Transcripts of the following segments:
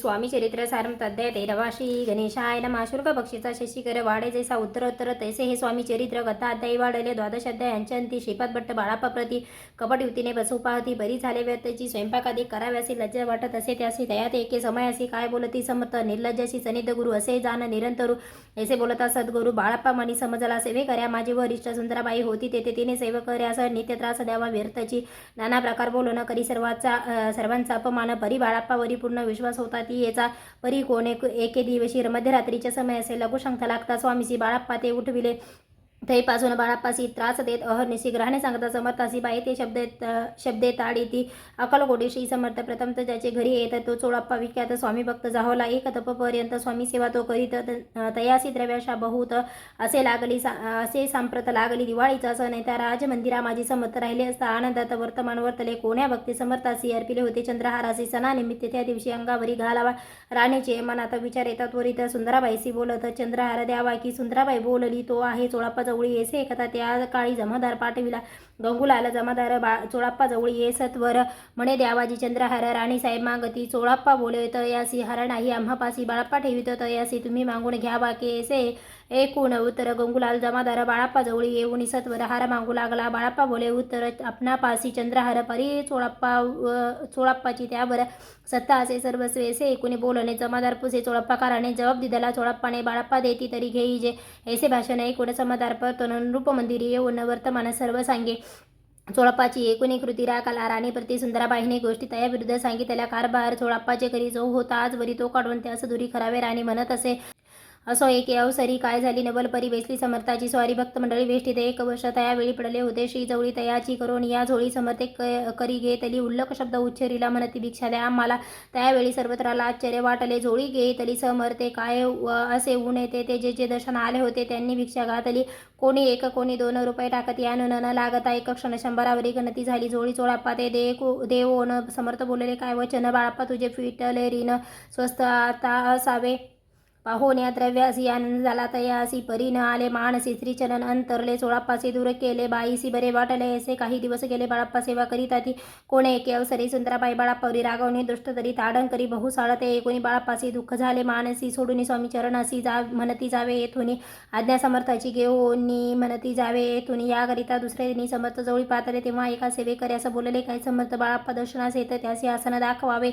स्वामी चरित्र सारम अध्याय 13 श्री गणेशाय नमः. शुल्क बक्षीचा शशिकर वाढे जैसा उत्तरोत्तर तैसे हे स्वामी चरित्र कथा अध्यायी वाढले. द्वादश अध्यायांच्या अंती श्रीपाद भट्ट बाळाप्पा प्रती कपट युतीने बसू पाहती. बरी झाले व्यर्थची स्वयंपाक आधी कराव्यासी लज्जा वाटत असे त्यासी तयात एके समयासी काय बोलती समर्थ निर्लज्जाशी सनिध गुरु असे जाण निरंतरू ऐसे बोलता सद्गुरु. बाळाप्पा मनी समजला सेवे कर्या माझी वरिष्ठ सुंदराबाई होती तेथे तिने सेवक कर्यास नित्य त्रास द्यावा व्यर्थची नाना प्रकार बोलणं करी सर्वांचा अपमान. परी बाळाप्पावरी पूर्ण विश्वास होता ती याचा परी कोण एके दिवशी मध्यरात्रीच्या समय असे लघुशंका लागता स्वामीसी बाळाप्पा ते उठविले तैपासून बाळाप्पासी त्रास देत अहर्निशी ग्रहाने सांगता समर्थासी बाई ते शब्दे ताडी ती अकलकोटी श्री समर्थ प्रथम तर ज्याचे घरी येत तो चोळाप्पा विख्यात स्वामी भक्त जाहोला एक तपपर्यंत स्वामी सेवा तो करीत तयासी द्रव्याशा बहुत असे सांप्रत लागली. दिवाळीचा सण त्या राजमंदिरा माझी समर्थ राहिले असता आनंदात वर्तमान वर्तले कोण्या भक्ती समर्थासी अर्पिले होते चंद्रहारासी सणानिमित्त त्या दिवशी अंगावरी घालावा राणीचे मनात विचार येतात त्वरित सुंदराबाईसी बोलत चंद्रहार द्यावा की सुंदराबाई बोलली तो आहे चोळाप्पा जवळी येसे एकदा त्या काळी जमादार पाठविला गंगुलाला जमादार चोळाप्पा जवळी ये सत्वर म्हणे द्यावाजी चंद्रहार राणी साहेब मागती चोळाप्पा बोले तयासी हार नाही आम्हापासी बाळाप्पा ठेवित तयासी तुम्ही मागून घ्यावा केसे एकूण उत्तर गंगुलाल जमादार बाळाप्पा जवळी येऊन सत्वर हार मागू लागला. बाळाप्पा बोले उत्तर आपणापासी चंद्रहार परी चोळाप्पाची त्यावर सत्ता असे सर्वस्व ऐसे एकूणी बोलणे जमादार पुसे चोळाप्पाकाराने जबाब दिला चोळाप्पाने बाळाप्पा देती तरी घेई जे ऐसे भाषण ऐकून समाधार परतून रूपमंदिरी येऊन वर्तमान सर्व सांगे. चोळाप्पाची एकूणी कृती राखाला राणीप्रती सुंदराबाईने गोष्टी तयाविरुद्ध सांगितल्या. कारभार चोळाप्पाचे घरी जो होता आजवरी तो काढून त्यास दुरी करावे राणी म्हणत असे. असो एके अवसरी काय झाली नवल परी बेसली समर्थाची स्वारी भक्त मंडळी वेष्टीत एक वर्ष तयावेळी पडले होते. श्री जवळी तयाची करून या झोळी समर्थे करी घे तली उल्लक शब्द उच्चरीला म्हणती भिक्षा द्या आम्हाला. त्यावेळी सर्वत्राला आश्चर्य वाटले. झोळी घे तली समर्थे काय असे ऊन येते ते जे दर्शन आले होते त्यांनी भिक्षा घातली. कोणी एक कोणी 2 रुपये टाकत यानं न लागता एक क्षण 100वरी गणती झाली. झोळी चोळाप्पा ते देवोन समर्थ बोलले काय वचन बाळाप्पा तुझे फिटले ऋण स्वस्त आता असावे पाहोण्या द्रव्यासी आनंद झाला तयासी परी न आले मानसी श्रीचरण अंतरले चोळाप्पासे दूर केले बाईसी बरे वाटले. असे काही दिवस गेले बाळाप्पा सेवा करीत आती. कोणे एके अवसरी सुंदराबाई बाळाप्पावरी रागवणे दुष्ट तरी ताडण करी बहु साळते. कोणी बाळाप्पासी दुःख झाले मानसी सोडून स्वामी चरणासी म्हणती जावे येथून आज्ञा समर्थाची घेऊनी म्हणती जावे येथून याकरिता दुसऱ्या दिनी समर्थ जवळी पातले तेव्हा एका सेवेकरी असं बोलले काय समर्थ बाळाप्पा दर्शनास येतं त्याचे आसन दाखवावे.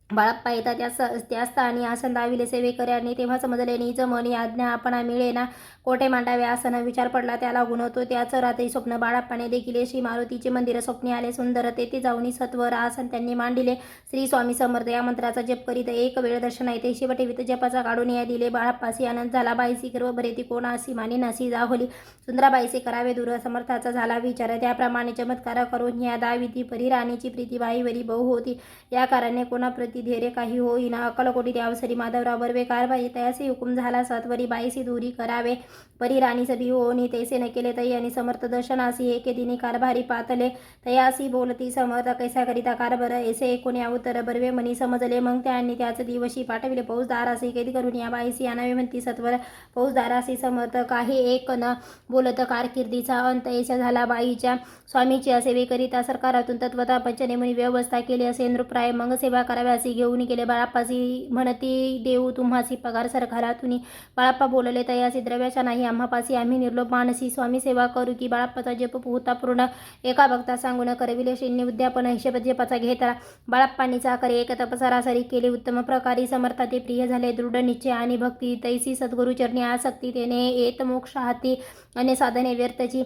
बाळाप्पा येता त्या स्थानी आसन दाविले सेवेकऱ्यांनी तेव्हा समजले निज मनी आज्ञा आपणा मिळेना कोठे मांडावे आसन विचार पडला त्याला गुणवतो त्याचं रात्री स्वप्न बाळाप्पाने देखील श्री मारुतीचे मंदिर स्वप्नी आले सुंदर तेथे जाऊन सत्वर आसन त्यांनी मांडिले. श्री स्वामी समर्थ या मंत्राचा जप करीत एक वेळ दर्शन येते शेवटी वित जपाचा काढून या दिले. बाळाप्पासी आनंद झाला. बाईसी गर्व बरे ती कोणासी मानी नासी जाहोली. सुंदराबाईसी करावे दूर समर्थाचा झाला विचार त्याप्रमाणे चमत्कार करून या दाविती परी राणीची प्रीती बाईवरी बहु होती. या कारणाने कोणाप्रती धैर्य काही होईना. अक्कलकोटी त्यावसरी माधवराव बर्वे कारभारी तयासी हुकुम झाला सत्वरी बाईसी दूरी करावे परी राणी सभी होनी तैसे न केले तई आणि समर्थ दर्शनासी एके दिनी कारभारी पातले तयासी बोलती समर्थ कैसा करिता कारभार ऐसे एकूण उत्तर बर्वे मनी समजले. मग त्यांनी त्याच दिवशी पाठविले फौजदारासी कैद करून या बाईसी आणावे म्हणती सत्वर फौजदारासी समर्थ काही एक न बोलत कारकिर्दीचा अंत ऐसा झाला. बाईच्या स्वामीची सेवेकरिता सरकारातून तत्वता पंचनेमणी व्यवस्था केली असे नृप्राय मग सेवा कराव्यासी घेऊन गेले. बाळाप्पासी म्हणती देऊ तुम्हासी पगार सरकारातून. बाळाप्पा बोलले तयासी द्रव्याचा नाही आम्हापासी आम्ही निर्लोभ मानसी स्वामी सेवा करू की. बाळाप्पाचा जप होता पूर्ण एका भक्ता सांगून करविले श्रींनी उद्यापन हिशेब जपाचा घेतला. बाळाप्पांनी चाकरी एक तपसरासरी केली उत्तम प्रकारे समर्था ते प्रिय झाले. दृढ निश्चय आणि भक्ती तैसी सद्गुरुचरणी आसक्ती तेने येत मोक्ष हाती अन्य साधने व्यर्थची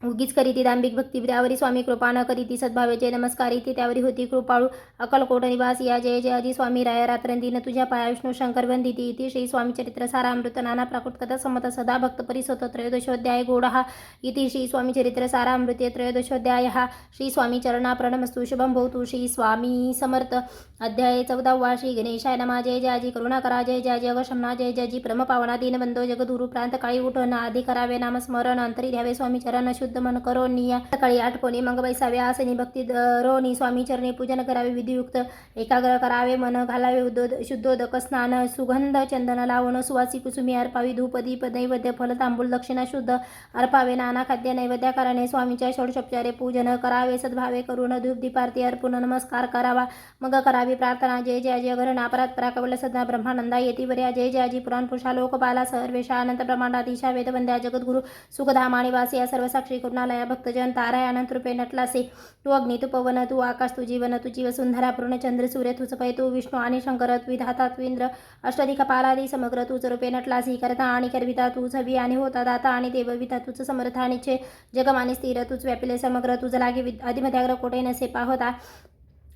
उगीच करीती दांभिक भक्ती त्यावरी स्वामी कृपा न करीती सद्भावेचे नमस्कार इथे त्यावरी होती कृपाळू. अक्कलकोट निवास या जय जय आजी स्वामी राय रात्रंदीन तुझ्या पाया विष्णू शंकर वंदिती इति श्री स्वामी चरित्र सारामृत नाना प्राकृत कथा समत सदा भक्त परिसोत त्रयोदशोध्याय गोडहा इति श्री स्वामी चरित्र सारामृते त्रयोदशोध्याय श्री स्वामी चरणा प्रणमस्तु शुभम भवतु. श्री स्वामी समर्थ अध्याय 14 श्री गणेशाय नमः. जय जय आजी करुणाकरा जय जय आजी अगशमना जय जय जी परमपावना दीनबंधो जगदुरु प्रांत काळी उठण आधी करावे नामस्मरण अंतरी द्यावे स्वामी चरण शुद्ध शुद्ध मन करोनी या सकाळी आठवणी मग बैसावे आसनी भक्ती रोनी स्वामी चरणी पूजन करावे विधियुक्त एकाग्र करावे मन घालावे शुद्धोदक स्नान सुगंध चंदन लावण सुवासी कुसुमी अर्पावी धूप दीप नैवेद्य फल तांबूल दक्षिणा शुद्ध अर्पावे नाना खाद्य नैवेद्याकाराने स्वामीच्या षोडशोपचारे पूजन करावे सद्भावे करून धूप दीपारती अर्पून नमस्कार करावा मग करावी प्रार्थना जय जय जय घर नापरात पराकवल सदा ब्रह्मानंदा येती वर्या जय जय जी पुराण पुरुषा लोकपाला सर्वेशा अनंत ब्रह्मांडाधीशा वेदवंद्या जगद्गुरु सुखधाम निवासी या सर्व साक्षी करुणालया भक्तजन ताराय अनंत रूपे नटलासे तू अग्नी तू पवन तू आकाश तू जीवन तुझी वसुंधरा पूर्ण चंद्र सूर्य तुझ पै तू विष्णू आणि शंकर विधाता तू इंद्र अष्टदिक्पालादी समग्र तूच रूपे नटलासी करता आणि करविता तूच हवी आणि होता दाता आणि देवविता तुझ समर्थ आणि छे जगमानी स्थिर तूच व्यापिले समग्र तुझ लागे आदिमध्याग्र कोठे नसे पाहता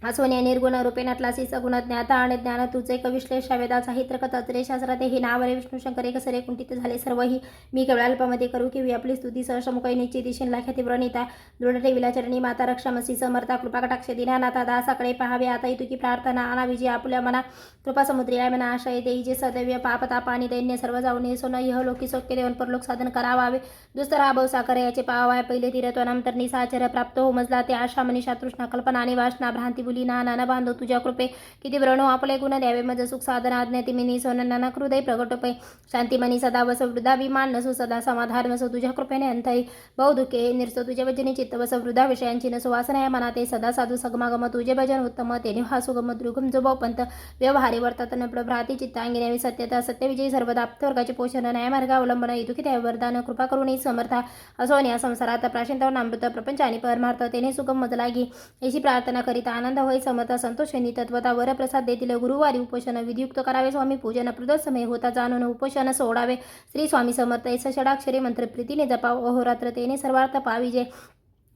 असोने निर्गुण रूपे नटलासी सगुण ज्ञाता आणि ज्ञान तुझे कविश्लेष वेदाचा हित्रकतत्रे शास्त्रात हे नावरे विष्णू शंकर एक सरे कुंठित झाले सर्वही मी केवळ अल्पमध्ये करू की आपली स्तुती सहसमुखै निश्चित दिशेन लाख्याती व्रणिता दृढ ठेविला चरणी माता रक्षामसी समर्था कृपा कटाक्ष दिनानाथा दासाकडे पहावे आता तुकी प्रार्थना आणावी जी आपुल्या मना कृपा समुद्री आहे मना आशय देई जे सदैव पापताप आणि दैन्य सर्व जाऊन सोन यह लोकी सौख्य देऊन परलोक साधन करावावे दुस्तर आभव साकर याचे पावाय पहिले तीरत्व नंतर निसाचर प्राप्त हो मजला ते आशा मनीषा तृष्णा कल्पना आणि वासना भ्रांती बुली नाना बांधो तुझ्या कृपे किती व्रणो आपले गुण द्यावे मज सुख साधन आज्ञाती मिनी सोन नाना हृदय प्रगटपै शांती मनी सदा वस वृद्धा विमान नसो सदा समाधान वसो तुझ्या कृपेने अंतई बहु दुखे निर्सो तुझे वचनी चित्त वस वृद्धा विषयांची नसो वासना या मनाते सदा साधू सगमागम तुझे भजन उत्तम तेने हा सुगम द्रुगम जो पंत व्यवहारी वर्तात न भ्राती चित्तांगिने सत्यता सत्यविजयी सर्वदा आप्तवर्गाचे पोषण न्याय मार्ग अवलंबन इतुकी त्या वरदान कृपा करून समर्था असोन या संसारात प्राशिंतावर अमृत प्रपंच आणि परमार्थ तेने सुगम मज लागी याची प्रार्थना करीता आनंद होई समता संतोषणी तत्वता वरप्रसाद देतील गुरुवारी उपोषण विधियुक्त करावे स्वामी पूजन प्रदोष समय होता जाणून उपोषण सोडावे श्री स्वामी समर्थ ऐसा षडाक्षरी मंत्र प्रीतीने जपाव अहोरात्र तेने सर्वार्थ पाविजे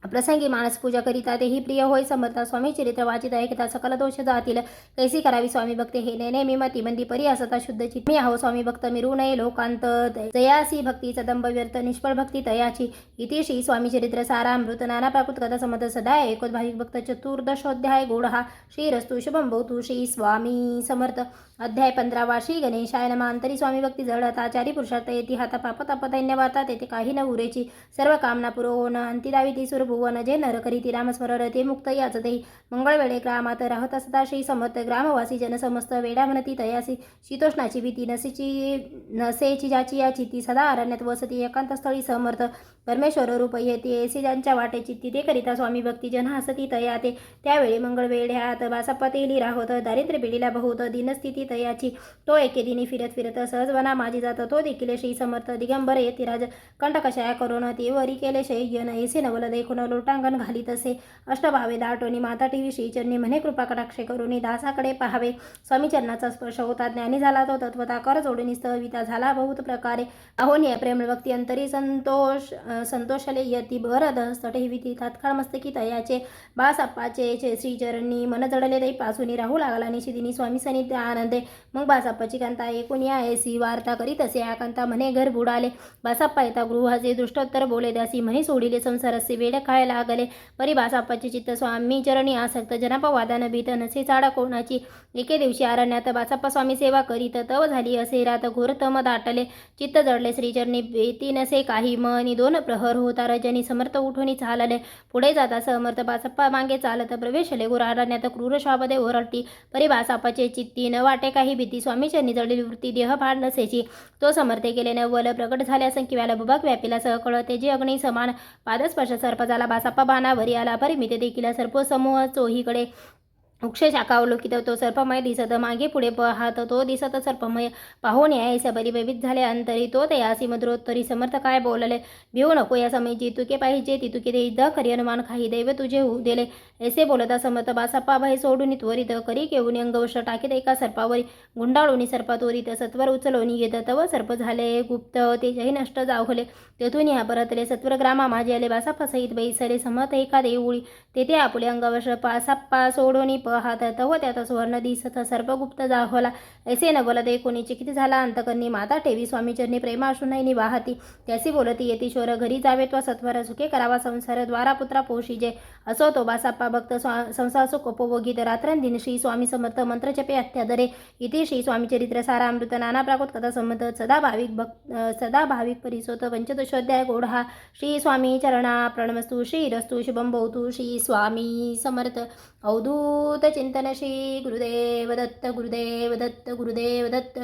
प्रसंगी मानस पूजा करिता तेही प्रिय होय समर्था स्वामी चरित्र वाचित ऐकता सकल दोष जातील कैसी करावी स्वामी भक्त हे नेहमी मती मंदी परी असता शुद्ध चित्त मी आहो स्वामी भक्त मिरू नये लोकांत जयासी भक्ती सदंब व्यर्थ निष्फळ भक्ती तयाची इति श्री स्वामी चरित्र सारामृत नाना प्राकृत कथा समर्थ सदा एकोद भाविक भक्त चतुर्दशोध्याय गोड हा श्रीरस्तु शुभम भवतु श्री स्वामी समर्थ अध्याय 15 श्री गणेशाय नमः अंतरी स्वामी भक्ती जडत आचारी पुरुषार्थ येती हाता पाप ताप दैन्य वार्ता तेथे काही न उरेची सर्व कामना पुरवून अंतिदावी ती सुरभुवन जे नर करीती रामस्मरण ते मुक्त याच देही मंगळ वेळे ग्रामात राहत असता श्री समर्थ ग्रामवासी जनसमस्त वेडा म्हणती तयासी शीतोष्णाची भीती नसेची ज्याची याची ती सदा अरण्यात वसती एकांत स्थळी समर्थ परमेश्वर रूप येते ऐसे ज्यांच्या वाटेची तिथे करिता स्वामी भक्ती जन हसती तयाते त्यावेळी मंगळ वेढ्यात बासाप्पा तेली राहोत दारिद्र्य पिढीला बहुत दिनस्थिती तयाची तो एके दिनी फिरत सहजवना माझी जात तो देखील श्री समर्थ दिगंबर येती राज कंटकशया करून ती वरी केले शय्यन ऐसे नवल देखून लोटांगण घालीत असे अष्टभावे दाटोनी माता टीव्ही श्रीचरणी म्हणे कृपा कटाक्षे करून दासाकडे पहावे स्वामी चरणाचा स्पर्श होता ज्ञानी झाला तो तत्वता कर जोडून स्थविता झाला बहुत प्रकारे अहोनिय प्रेम भक्ती अंतरी संतोषले यती भरद ठेविती तात्काळ मस्तकी तयाचे बासाप्पाचे श्रीचरणी मन जडले दई पासून राहू लागला निशिदिनी स्वामी सनिध्य आनंदे मग बासाप्पाची कांता एकूण या ऐसी वार्ता करीत असे या कांता म्हणे घर बुडाले बासाप्पा येता गृहाचे दृष्टोत्तर बोले दासी म्हणे सोडिले संसारसे वेड काय लागले परी बासाप्पाचे चित्त स्वामी चरणी आसक्त जनापवादान भीत नसे चाडा कोणाची एके दिवशी अरण्यात बासाप्पा स्वामी सेवा करीत तव झाली असे रात घोरतम दाटले चित्त जडले श्रीचरणी भीती नसे काही मनी दोन प्रहर होता रजनी समर्थ उठून चालले पुढे जाता समर्थ बासाप्पा मागे चालत प्रवेशले गुर अरण्यात क्रूर शापदे ओरडती परी बासाप्पाचे चित्ती न वाटे काही भीती स्वामीचरणी जडलेली वृत्ती देह फाड नसेची तो समर्थे केले नवल प्रकट झाल्या संख्येला बुबक व्यापीला सहकळ तेजी अग्नी समान पादस्पर्श सर्प झाला बासाप्पा बाणावरी आला परिमित देखील सर्प समूह चोहीकडे वृक्ष शाखा अवलोकित तो सर्पमय दिसत मागे पुढे पाहत तो दिसत सर्पमय पाहून यायच्या बलिभवित झाले अंतरी तो तयासी मधुरोत्तरी समर्थ काय बोलले भिवू नको या समय जितुके पाहिजे तितुके दे द खरी अनुमान काही दैव तुझे होऊ दिले ऐसे बोलता समर्थ बासाप्पा भय सोडून त्वरित करी केऊन अंगवश टाकीत एका सर्पावरी गुंडाळून सर्प त्वरित सत्वर उचलून येत तव सर्प झाले गुप्त तेजही नष्ट जावले तेथून ह्या परतले सत्वर ग्रामा माझे आले बासाप्पा सहित बैसले समर्थ एका देऊळी तेथे आपले अंगवश बासाप्पा सोडून पाहत तव त्यात सुवर्ण दिसत सर्पगुप्त जाहला ऐसे न बोलत कोणीचे किती झाला अंतकरणी माता ठेवी स्वामीचरणी प्रेमाशुनाईनी वाहती त्यासी बोलती येती शोर घरी जावे त्वा सत्वर सुखे करावा संसार द्वारा पुत्रा पोषीजे असो तो बासाप्पा भक्त संसार सुख उपभोगीत रात्रंदिन श्री स्वामी समर्थ मंत्र जपे अत्यादरे इति श्री स्वामी चरित्र सारामृत नाना प्राकृत कथा संमत सदा भाविक परिसोत पंचदशोध्याय गोढा श्री स्वामी चरणा प्रणमस्तु श्रीरस्तु शुभम भवतु श्री स्वामी समर्थ अवधूत चिंतन श्री गुरुदेव दत्त गुरुदेव दत्त गुरुदेव दत्त